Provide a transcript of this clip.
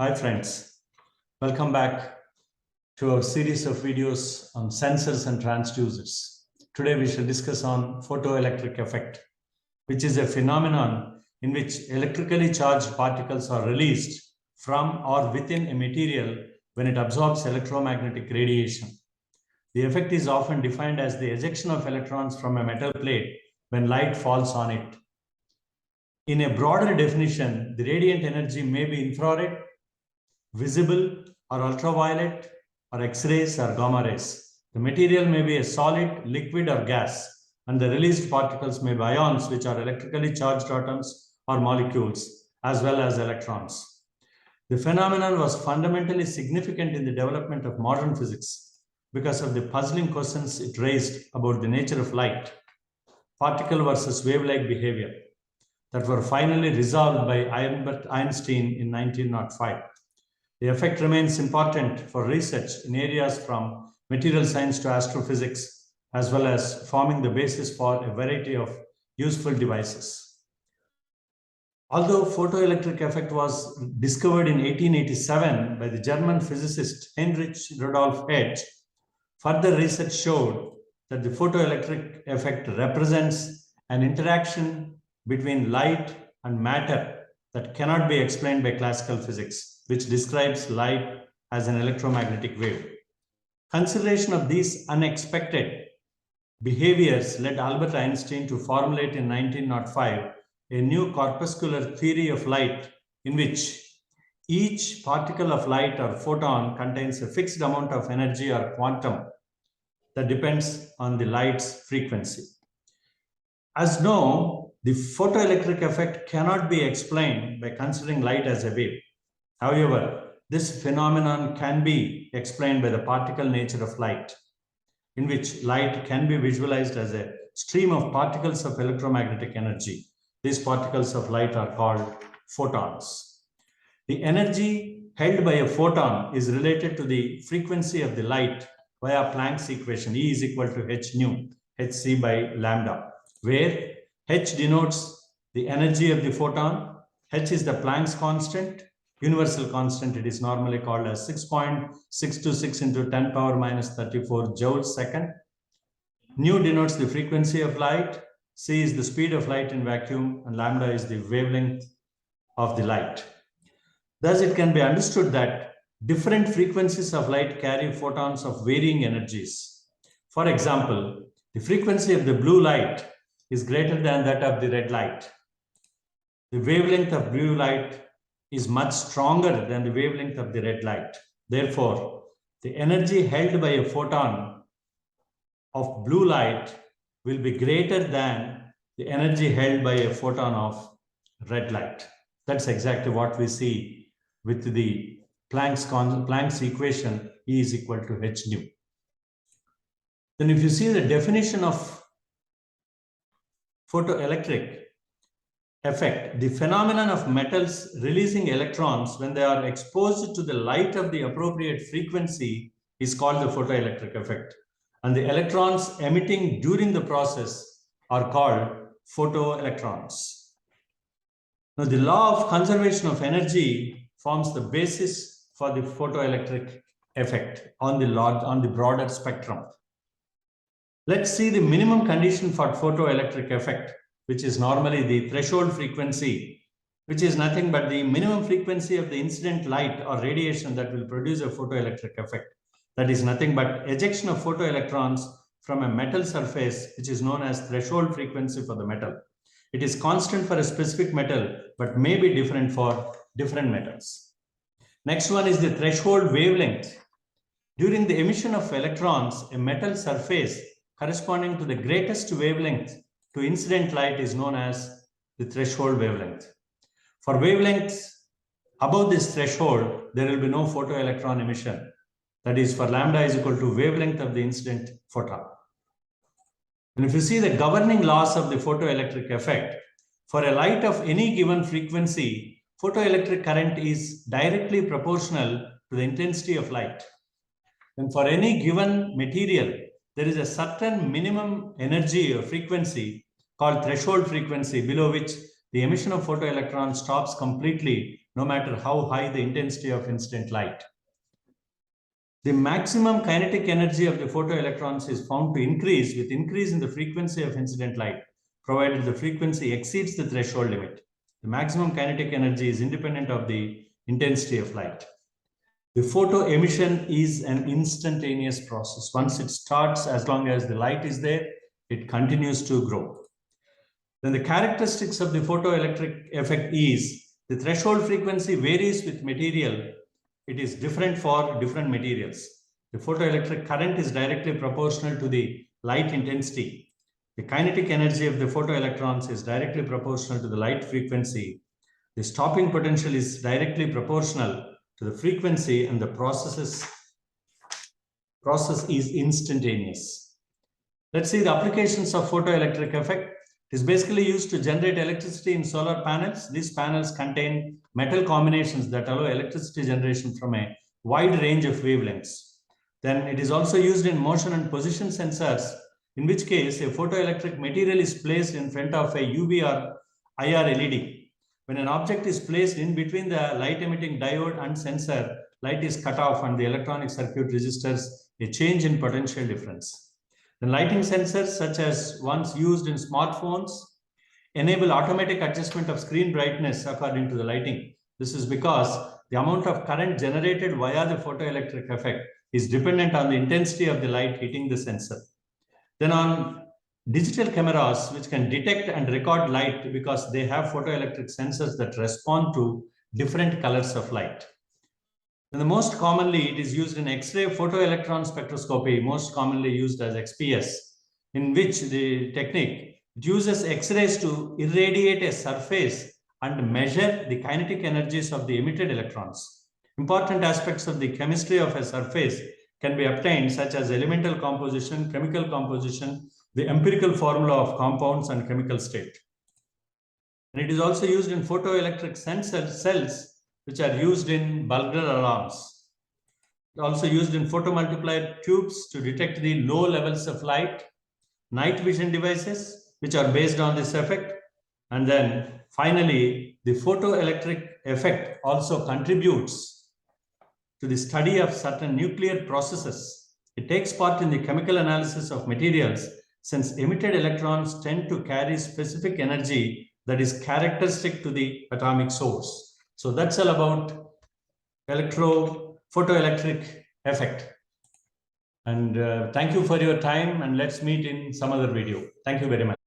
Hi friends, welcome back to our series of videos on sensors and transducers. Today we shall discuss on photoelectric effect, which is a phenomenon in which electrically charged particles are released from or within a material when it absorbs electromagnetic radiation. The effect is often defined as the ejection of electrons from a metal plate when light falls on it. In a broader definition, the radiant energy may be infrared, visible or ultraviolet, or X-rays or gamma rays. The material may be a solid, liquid or gas, and the released particles may be ions, which are electrically charged atoms or molecules, as well as electrons. The phenomenon was fundamentally significant in the development of modern physics because of the puzzling questions it raised about the nature of light, particle versus wave-like behavior, that were finally resolved by Albert Einstein in 1905. The effect remains important for research in areas from material science to astrophysics, as well as forming the basis for a variety of useful devices. Although photoelectric effect was discovered in 1887 by the German physicist Heinrich Rudolf Hertz, further research showed that the photoelectric effect represents an interaction between light and matter that cannot be explained by classical physics, which describes light as an electromagnetic wave. Consideration of these unexpected behaviors led Albert Einstein to formulate in 1905 a new corpuscular theory of light in which each particle of light or photon contains a fixed amount of energy or quantum that depends on the light's frequency. As known, the photoelectric effect cannot be explained by considering light as a wave. However, this phenomenon can be explained by the particle nature of light, in which light can be visualized as a stream of particles of electromagnetic energy. These particles of light are called photons. The energy held by a photon is related to the frequency of the light via Planck's equation, E is equal to h nu, hc by lambda, where h denotes the energy of the photon, h is the Planck's constant, universal constant. It is normally called as 6.626 into 10 power minus 34 joules second. Nu denotes the frequency of light, c is the speed of light in vacuum, and lambda is the wavelength of the light. Thus, it can be understood that different frequencies of light carry photons of varying energies. For example, the frequency of the blue light is greater than that of the red light. The wavelength of blue light is much stronger than the wavelength of the red light. Therefore, the energy held by a photon of blue light will be greater than the energy held by a photon of red light. That's exactly what we see with the Planck's equation, E is equal to h nu. Then if you see the definition of photoelectric effect, the phenomenon of metals releasing electrons when they are exposed to the light of the appropriate frequency is called the photoelectric effect. And the electrons emitting during the process are called photoelectrons. Now, the law of conservation of energy forms the basis for the photoelectric effect on the broader spectrum. Let's see the minimum condition for photoelectric effect, which is normally the threshold frequency, which is nothing but the minimum frequency of the incident light or radiation that will produce a photoelectric effect. That is nothing but ejection of photoelectrons from a metal surface, which is known as threshold frequency for the metal. It is constant for a specific metal, but may be different for different metals. Next one is the threshold wavelength. During the emission of electrons, a metal surface corresponding to the greatest wavelength to incident light is known as the threshold wavelength. For wavelengths above this threshold, there will be no photoelectron emission. That is, for lambda is equal to wavelength of the incident photon. And if you see the governing laws of the photoelectric effect, for a light of any given frequency, photoelectric current is directly proportional to the intensity of light. And for any given material, there is a certain minimum energy or frequency called threshold frequency, below which the emission of photoelectrons stops completely, no matter how high the intensity of incident light. The maximum kinetic energy of the photoelectrons is found to increase with increase in the frequency of incident light, provided the frequency exceeds the threshold limit. The maximum kinetic energy is independent of the intensity of light. The photo emission is an instantaneous process. Once it starts, as long as the light is there, it continues to grow. Then the characteristics of the photoelectric effect is the threshold frequency varies with material. It is different for different materials. The photoelectric current is directly proportional to the light intensity. The kinetic energy of the photoelectrons is directly proportional to the light frequency. The stopping potential is directly proportional to the frequency, and the process is instantaneous. Let's see the applications of photoelectric effect. It is basically used to generate electricity in solar panels. These panels contain metal combinations that allow electricity generation from a wide range of wavelengths. Then it is also used in motion and position sensors, in which case a photoelectric material is placed in front of a UV or IR LED. When an object is placed in between the light-emitting diode and sensor, light is cut off and the electronic circuit registers a change in potential difference. The lighting sensors, such as ones used in smartphones, enable automatic adjustment of screen brightness according to the lighting. This is because the amount of current generated via the photoelectric effect is dependent on the intensity of the light hitting the sensor. Then on digital cameras, which can detect and record light because they have photoelectric sensors that respond to different colors of light. And the most commonly, it is used in X-ray photoelectron spectroscopy, most commonly used as XPS, in which the technique it uses X-rays to irradiate a surface and measure the kinetic energies of the emitted electrons. Important aspects of the chemistry of a surface can be obtained, such as elemental composition, chemical composition, the empirical formula of compounds, and chemical state. And it is also used in photoelectric sensor cells, which are used in burglar alarms. Also used in photomultiplier tubes to detect the low levels of light, night vision devices, which are based on this effect. And then finally, the photoelectric effect also contributes to the study of certain nuclear processes. It takes part in the chemical analysis of materials, since emitted electrons tend to carry specific energy that is characteristic to the atomic source. So that's all about photoelectric effect. And thank you for your time, and let's meet in some other video. Thank you very much.